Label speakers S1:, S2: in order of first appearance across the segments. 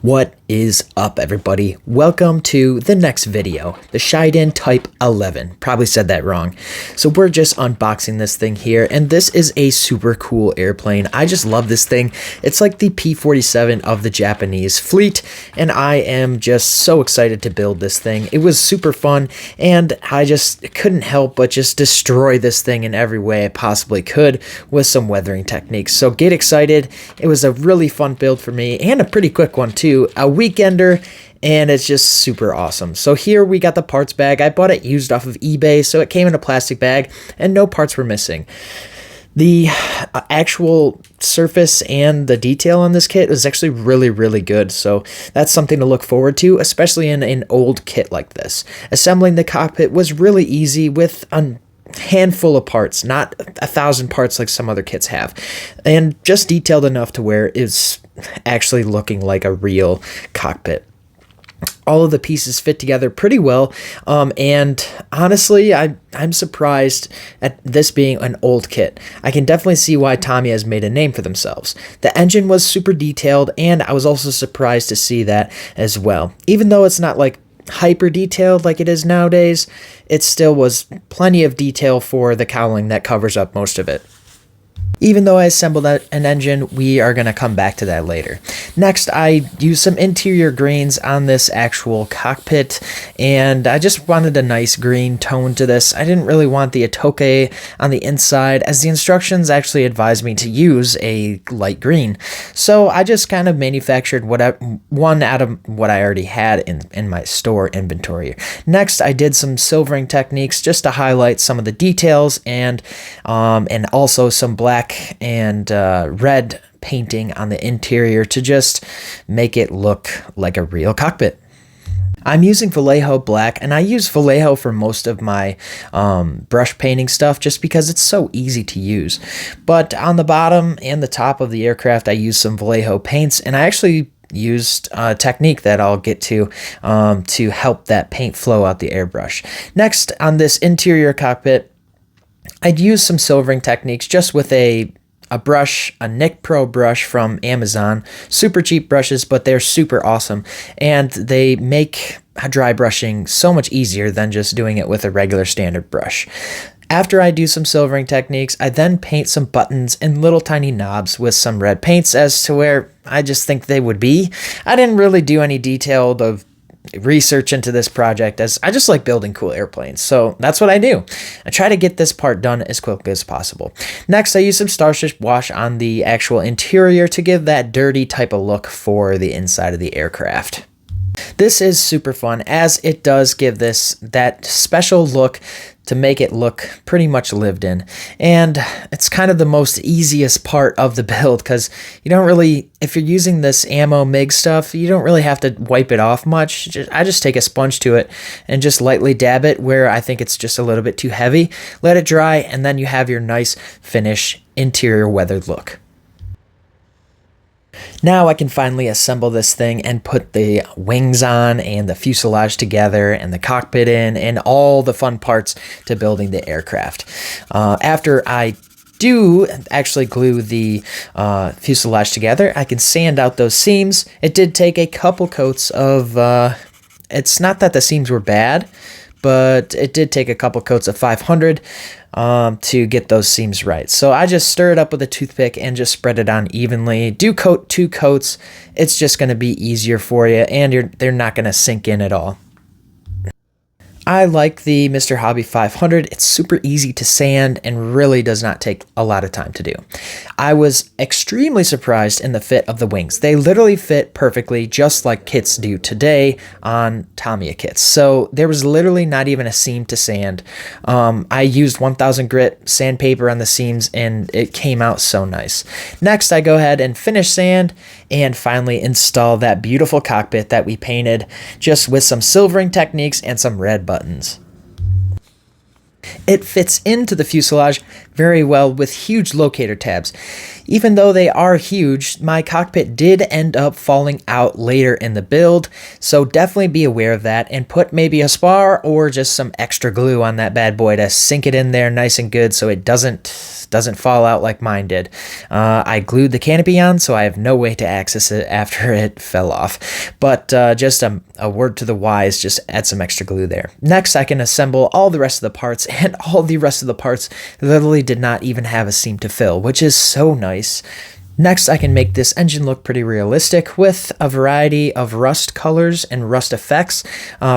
S1: What is up, everybody? Welcome to the next video, the Shiden Type 11. Probably said that wrong. So we're just unboxing this thing here, and this is a super cool airplane. I just love this thing. It's like the P-47 of the Japanese fleet, and I am just so excited to build this thing. It was super fun, and I just couldn't help but just destroy this thing in every way I possibly could with some weathering techniques. So get excited. It was a really fun build for me, and a pretty quick one too. A weekender, and it's just super awesome. So here we got the parts bag. I bought it used off of eBay, so it came in a plastic bag and no parts were missing. The actual surface and the detail on this kit was actually really good, so that's something to look forward to, especially in an old kit like this. Assembling the cockpit was really easy with a handful of parts, not 1,000 parts like some other kits have, and just detailed enough to where it's actually looking like a real cockpit. All of the pieces fit together pretty well, and honestly, I'm surprised at this being an old kit. I can definitely see why Tamiya has made a name for themselves. The engine was super detailed, and I was also surprised to see that as well. Even though it's not like hyper detailed like it is nowadays, it still was plenty of detail for the cowling that covers up most of it. Even though I assembled an engine, we are going to come back to that later. Next, I used some interior greens on this actual cockpit, and I just wanted a nice green tone to this. I didn't really want the atoke on the inside, as the instructions actually advised me to use a light green. So I just kind of manufactured one out of what I already had in my store inventory. Next, I did some silvering techniques just to highlight some of the details, and also some black and red painting on the interior to just make it look like a real cockpit. I'm using Vallejo black, and I use Vallejo for most of my brush painting stuff just because it's so easy to use. But on the bottom and the top of the aircraft, I use some Vallejo paints, and I actually used a technique that I'll get to help that paint flow out the airbrush. Next, on this interior cockpit, I'd use some silvering techniques just with a brush, a Nick Pro brush from Amazon. Super cheap brushes, but they're super awesome. And they make dry brushing so much easier than just doing it with a regular standard brush. After I do some silvering techniques, I then paint some buttons and little tiny knobs with some red paints as to where I just think they would be. I didn't really do any detailed research into this project, as I just like building cool airplanes, so that's what I do. I try to get this part done as quickly as possible. Next, I use some Starfish wash on the actual interior to give that dirty type of look for the inside of the aircraft. This is super fun, as it does give this that special look to make it look pretty much lived in. And it's kind of the most easiest part of the build, because you don't really, if you're using this ammo MIG stuff, you don't really have to wipe it off much. I just take a sponge to it and just lightly dab it where I think it's just a little bit too heavy. Let it dry, and then you have your nice finish interior weathered look. Now I can finally assemble this thing and put the wings on and the fuselage together and the cockpit in and all the fun parts to building the aircraft. After I do actually glue the fuselage together, I can sand out those seams. It did take a couple coats of, it's not that the seams were bad, but it did take a couple coats of 500 to get those seams right. So I just stir it up with a toothpick and just spread it on evenly. Do coat 2 coats. It's just going to be easier for you, and they're not going to sink in at all. I like the Mr. Hobby 500. It's super easy to sand and really does not take a lot of time to do. I was extremely surprised in the fit of the wings. They literally fit perfectly, just like kits do today on Tamiya kits. So there was literally not even a seam to sand. I used 1000 grit sandpaper on the seams, and it came out so nice. Next, I go ahead and finish sand and finally install that beautiful cockpit that we painted just with some silvering techniques and some red buttons. It fits into the fuselage very well with huge locator tabs. Even though they are huge, my cockpit did end up falling out later in the build, so definitely be aware of that and put maybe a spar or just some extra glue on that bad boy to sink it in there nice and good so it doesn't fall out like mine did. I glued the canopy on, so I have no way to access it after it fell off. But just a word to the wise, just add some extra glue there. Next, I can assemble all the rest of the parts, and all the rest of the parts literally did not even have a seam to fill, which is so nice. Next, I can make this engine look pretty realistic with a variety of rust colors and rust effects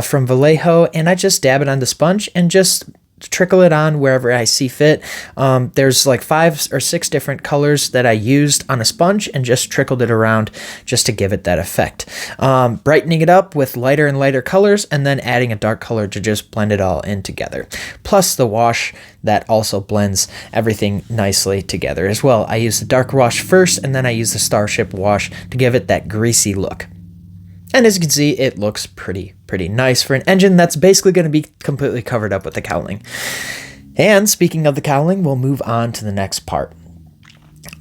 S1: from Vallejo, and I just dab it on the sponge and just trickle it on wherever I see fit. There's like 5 or 6 different colors that I used on a sponge and just trickled it around just to give it that effect. Brightening it up with lighter and lighter colors and then adding a dark color to just blend it all in together. Plus the wash that also blends everything nicely together as well. I use the dark wash first and then I use the Starship wash to give it that greasy look. And as you can see, it looks pretty nice for an engine that's basically going to be completely covered up with the cowling. And speaking of the cowling, we'll move on to the next part.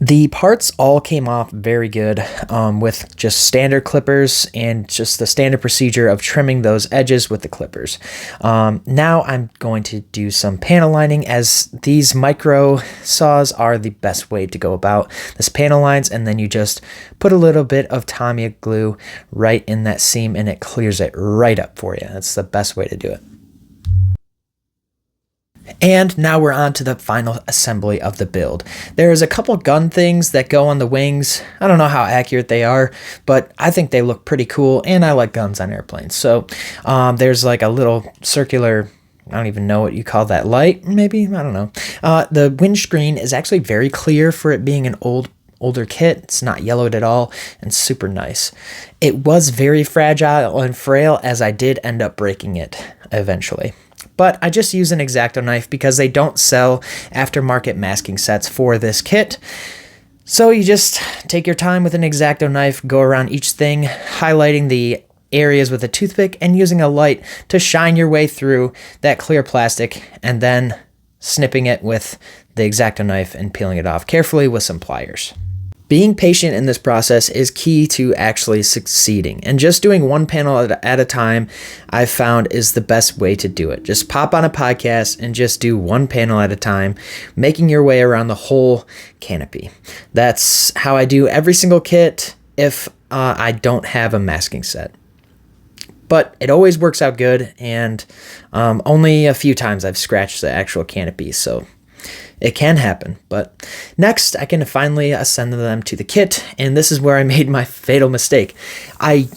S1: The parts all came off very good with just standard clippers and just the standard procedure of trimming those edges with the clippers. Now I'm going to do some panel lining, as these micro saws are the best way to go about this panel lines, and then you just put a little bit of Tamiya glue right in that seam and it clears it right up for you. That's the best way to do it. And now we're on to the final assembly of the build. There's a couple gun things that go on the wings. I don't know how accurate they are, but I think they look pretty cool, and I like guns on airplanes. So there's like a little circular, I don't even know what you call that, light, maybe? I don't know. The windscreen is actually very clear for it being an older kit. It's not yellowed at all and super nice. It was very fragile and frail, as I did end up breaking it eventually. But I just use an X-Acto knife because they don't sell aftermarket masking sets for this kit. So you just take your time with an X-Acto knife, go around each thing, highlighting the areas with a toothpick and using a light to shine your way through that clear plastic, and then snipping it with the X-Acto knife and peeling it off carefully with some pliers. Being patient in this process is key to actually succeeding, and just doing one panel at a time I've found is the best way to do it. Just pop on a podcast and just do one panel at a time, making your way around the whole canopy. That's how I do every single kit if I don't have a masking set. But it always works out good, and only a few times I've scratched the actual canopy, so it can happen. But next, I can finally ascend them to the kit, and this is where I made my fatal mistake. I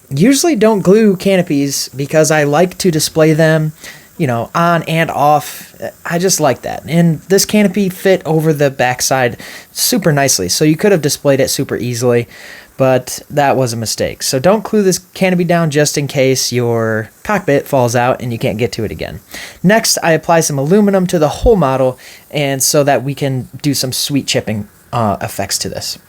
S1: usually don't glue canopies because I like to display them, you know, on and off. I just like that. And this canopy fit over the backside super nicely, so you could have displayed it super easily, but that was a mistake. So don't glue this canopy down just in case your cockpit falls out and you can't get to it again. Next, I apply some aluminum to the whole model, and so that we can do some sweet chipping effects to this.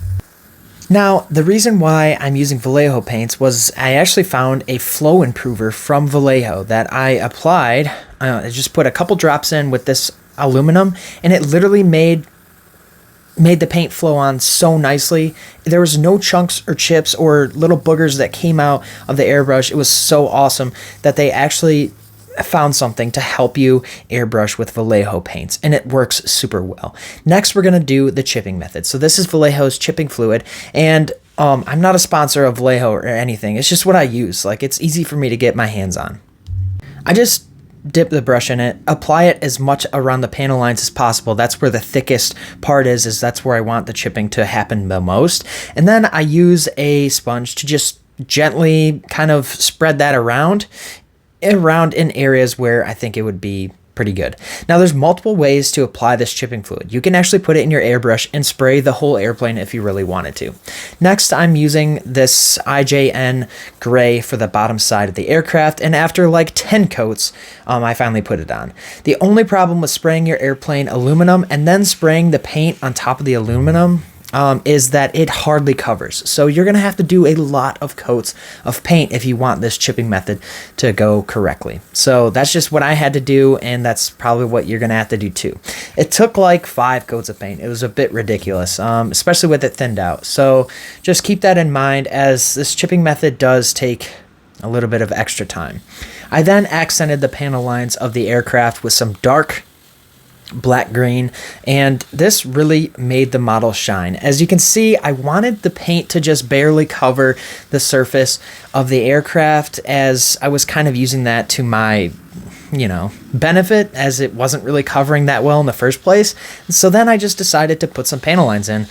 S1: Now, the reason why I'm using Vallejo paints was I actually found a flow improver from Vallejo that I applied. I just put a couple drops in with this aluminum, and it literally made the paint flow on so nicely. There was no chunks or chips or little boogers that came out of the airbrush. It was so awesome that they actually found something to help you airbrush with Vallejo paints, and it works super well. Next, we're going to do the chipping method. So this is Vallejo's chipping fluid, and I'm not a sponsor of Vallejo or anything. It's just what I use. Like, it's easy for me to get my hands on. I just dip the brush in it, apply it as much around the panel lines as possible. That's where the thickest part is that's where I want the chipping to happen the most. And then I use a sponge to just gently kind of spread that around in areas where I think it would be pretty good. Now, there's multiple ways to apply this chipping fluid. You can actually put it in your airbrush and spray the whole airplane if you really wanted to. Next, I'm using this IJN gray for the bottom side of the aircraft, and after like 10 coats, I finally put it on. The only problem with spraying your airplane aluminum and then spraying the paint on top of the aluminum, is that it hardly covers. So you're going to have to do a lot of coats of paint if you want this chipping method to go correctly. So that's just what I had to do, and that's probably what you're going to have to do too. It took like 5 coats of paint. It was a bit ridiculous, especially with it thinned out. So just keep that in mind, as this chipping method does take a little bit of extra time. I then accented the panel lines of the aircraft with some dark black green, and this really made the model shine. As you can see, I wanted the paint to just barely cover the surface of the aircraft, as I was kind of using that to my benefit, as it wasn't really covering that well in the first place. So then I just decided to put some panel lines in.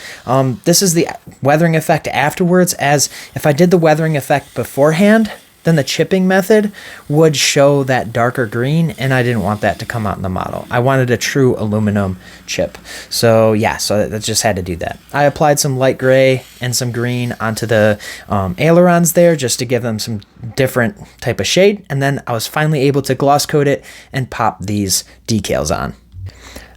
S1: This is the weathering effect afterwards, as if I did the weathering effect beforehand, then the chipping method would show that darker green, and I didn't want that to come out in the model. I wanted a true aluminum chip. So yeah, so that just had to do that. I applied some light gray and some green onto the ailerons there, just to give them some different type of shade, and then I was finally able to gloss coat it and pop these decals on.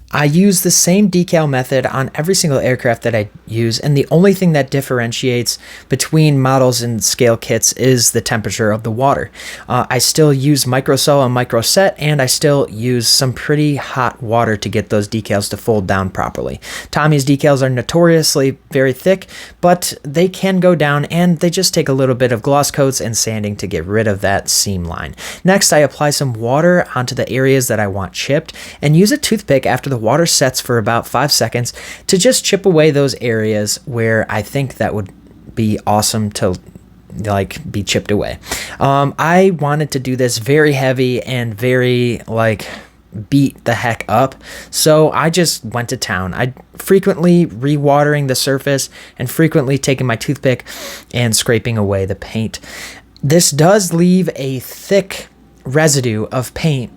S1: I use the same decal method on every single aircraft that I use, and the only thing that differentiates between models and scale kits is the temperature of the water. I still use microcell and microset, and I still use some pretty hot water to get those decals to fold down properly. Tommy's decals are notoriously very thick, but they can go down, and they just take a little bit of gloss coats and sanding to get rid of that seam line. Next, I apply some water onto the areas that I want chipped, and use a toothpick after the water sets for about 5 seconds to just chip away those areas where I think that would be awesome to be chipped away. I wanted to do this very heavy and very beat the heck up, so I just went to town. I frequently re-watering the surface and frequently taking my toothpick and scraping away the paint. This does leave a thick residue of paint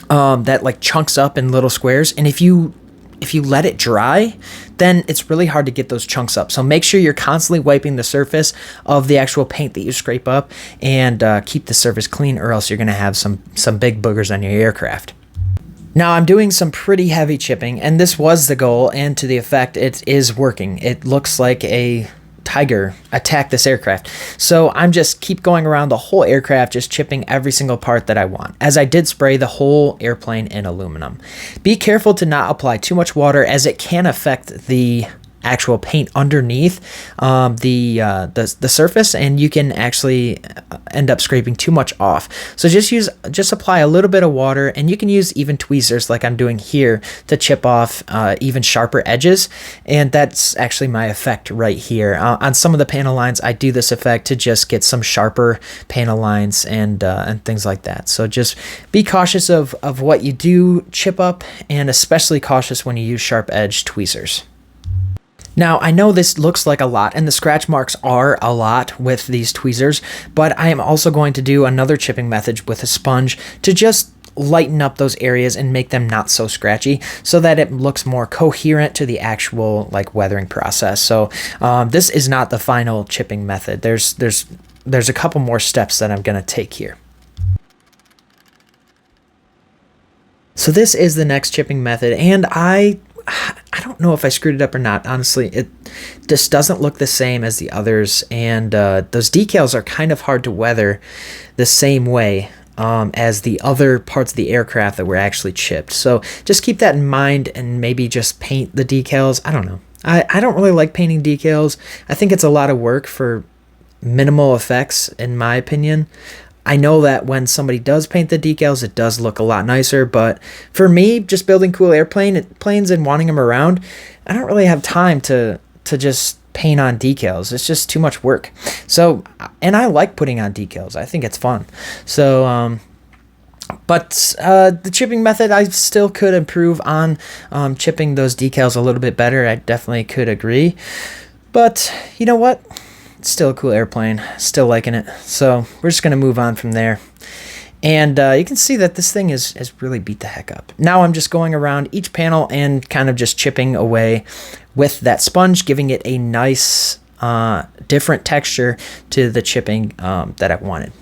S1: that chunks up in little squares, and if you let it dry, then it's really hard to get those chunks up. So make sure you're constantly wiping the surface of the actual paint that you scrape up, and keep the surface clean, or else you're going to have some big boogers on your aircraft. Now I'm doing some pretty heavy chipping, and this was the goal, and to the effect, it is working. It looks like a tiger attacked this aircraft. So I'm just keep going around the whole aircraft, just chipping every single part that I want, as I did spray the whole airplane in aluminum. Be careful to not apply too much water, as it can affect the actual paint underneath the surface, and you can actually end up scraping too much off. So just apply a little bit of water, and you can use even tweezers like I'm doing here to chip off even sharper edges, and that's actually my effect right here. On some of the panel lines, I do this effect to just get some sharper panel lines and things like that. So just be cautious of what you do chip up, and especially cautious when you use sharp edge tweezers. Now, I know this looks like a lot, and the scratch marks are a lot with these tweezers, but I am also going to do another chipping method with a sponge to just lighten up those areas and make them not so scratchy, so that it looks more coherent to the actual weathering process. So this is not the final chipping method. There's a couple more steps that I'm going to take here. So this is the next chipping method, and I don't know if I screwed it up or not. Honestly, it just doesn't look the same as the others, and those decals are kind of hard to weather the same way as the other parts of the aircraft that were actually chipped. So just keep that in mind, and maybe just paint the decals. I don't know. I don't really like painting decals. I think it's a lot of work for minimal effects, in my opinion. I know that when somebody does paint the decals, it does look a lot nicer, but for me, just building cool airplanes and wanting them around, I don't really have time to just paint on decals. It's just too much work. So, and I like putting on decals. I think it's fun. So, but the chipping method, I still could improve on chipping those decals a little bit better. I definitely could agree. But you know what? It's still a cool airplane, still liking it. So we're just going to move on from there. And you can see that this thing has really beat the heck up. Now I'm just going around each panel and kind of just chipping away with that sponge, giving it a nice different texture to the chipping that I wanted.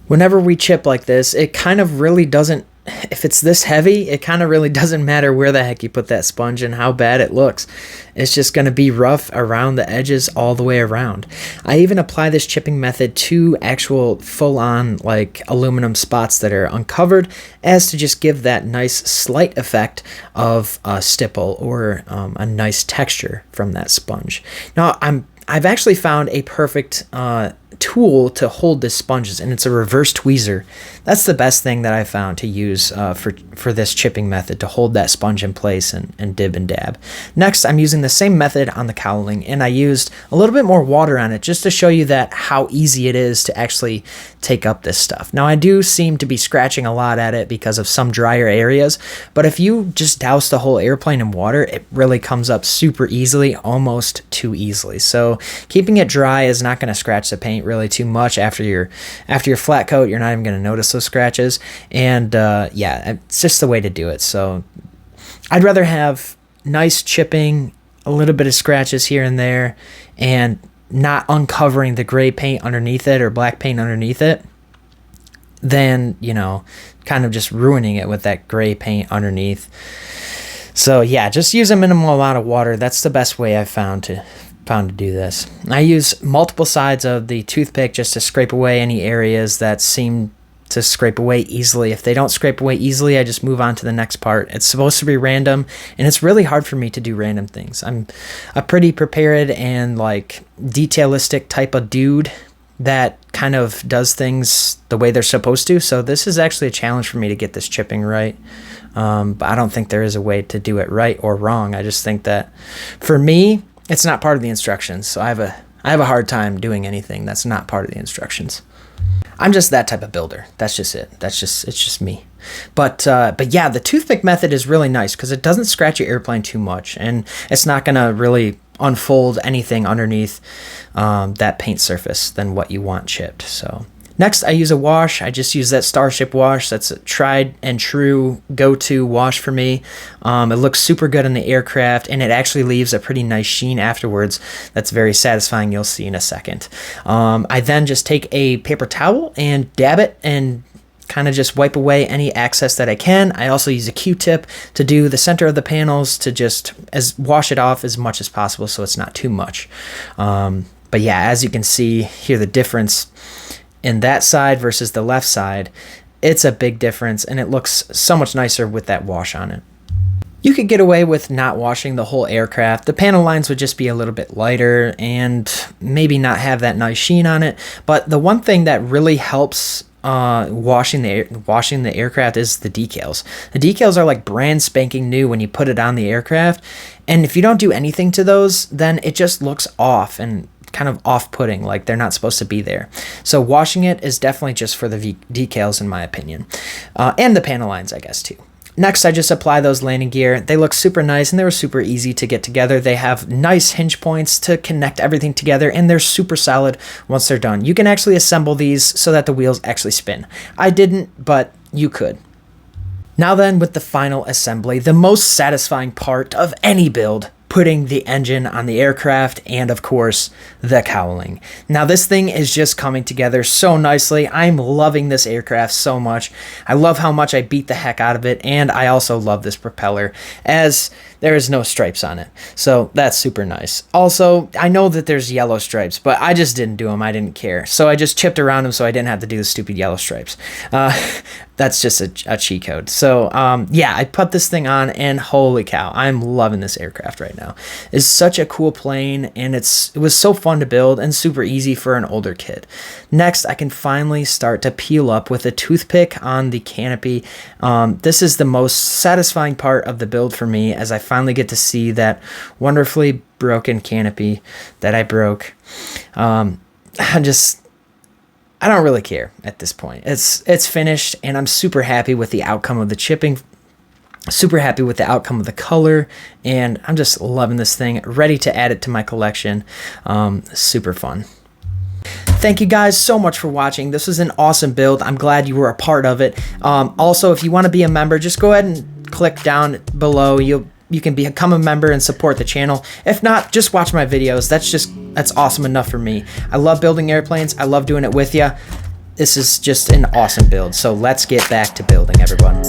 S1: Whenever we chip like this, it kind of really doesn't if it's this heavy, it kind of really doesn't matter where the heck you put that sponge and how bad it looks. It's just going to be rough around the edges all the way around. I even apply this chipping method to actual full-on like aluminum spots that are uncovered, as to just give that nice slight effect of a stipple or a nice texture from that sponge. Now I've actually found a perfect tool to hold the sponges, and it's a reverse tweezer. That's the best thing that I found to use for this chipping method, to hold that sponge in place and dib and dab. Next, I'm using the same method on the cowling, and I used a little bit more water on it just to show you that how easy it is to actually take up this stuff. Now, I do seem to be scratching a lot at it because of some drier areas, but if you just douse the whole airplane in water, it really comes up super easily, almost too easily. So keeping it dry is not going to scratch the paint really too much. After your flat coat, you're not even going to notice those scratches. And yeah, it's just the way to do it. So I'd rather have nice chipping, a little bit of scratches here and there, and not uncovering the gray paint underneath it or black paint underneath it, than, you know, kind of just ruining it with that gray paint underneath. So yeah, just use a minimal amount of water. That's the best way I've found to do this. I use multiple sides of the toothpick just to scrape away any areas that seem to scrape away easily. If they don't scrape away easily, I just move on to the next part. It's supposed to be random, and it's really hard for me to do random things. I'm a pretty prepared and like detailistic type of dude that kind of does things the way they're supposed to. So this is actually a challenge for me to get this chipping right. But I don't think there is a way to do it right or wrong. I just think that for me, it's not part of the instructions. So I have a hard time doing anything that's not part of the instructions. I'm just that type of builder. That's just it. It's just me. But yeah, the toothpick method is really nice because it doesn't scratch your airplane too much, and it's not going to really unfold anything underneath that paint surface than what you want chipped. So next, I use a wash. I just use that Starship wash. That's a tried and true go-to wash for me. It looks super good on the aircraft, and it actually leaves a pretty nice sheen afterwards. That's very satisfying. You'll see in a second. I then just take a paper towel and dab it and kind of just wipe away any excess that I can. I also use a Q-tip to do the center of the panels to just wash it off as much as possible so it's not too much. But yeah, as you can see here, the difference in that side versus the left side, it's a big difference, and it looks so much nicer with that wash on it. You could get away with not washing the whole aircraft. The panel lines would just be a little bit lighter and maybe not have that nice sheen on it. But the one thing that really helps washing the aircraft is the decals. The decals are like brand spanking new when you put it on the aircraft, and if you don't do anything to those, then it just looks off and kind of off-putting, like they're not supposed to be there. So washing it is definitely just for the decals, in my opinion, and the panel lines, I guess, too. Next, I just apply those landing gear. They look super nice, and they were super easy to get together. They have nice hinge points to connect everything together, and they're super solid once they're done. You can actually assemble these so that the wheels actually spin. I didn't, but you could. Now then, with the final assembly, the most satisfying part of any build, putting the engine on the aircraft, and of course the cowling. Now this thing is just coming together so nicely. I'm loving this aircraft so much. I love how much I beat the heck out of it, and I also love this propeller, as there is no stripes on it, so that's super nice. Also, I know that there's yellow stripes, but I just didn't do them. I didn't care, so I just chipped around them so I didn't have to do the stupid yellow stripes. That's just a cheat code. So yeah, I put this thing on, and holy cow, I'm loving this aircraft right now. It's such a cool plane, and it was so fun to build and super easy for an older kid. Next, I can finally start to peel up with a toothpick on the canopy. This is the most satisfying part of the build for me, as I finally get to see that wonderfully broken canopy that I broke. I don't really care at this point. It's finished, and I'm super happy with the outcome of the chipping, super happy with the outcome of the color, and I'm just loving this thing, ready to add it to my collection. Super fun. Thank you guys so much for watching. This was an awesome build. I'm glad you were a part of it. Also, if you want to be a member, just go ahead and click down below. You can become a member and support the channel. If not, just watch my videos. That's awesome enough for me. I love building airplanes. I love doing it with you. this is just an awesome build. So let's get back to building, everyone.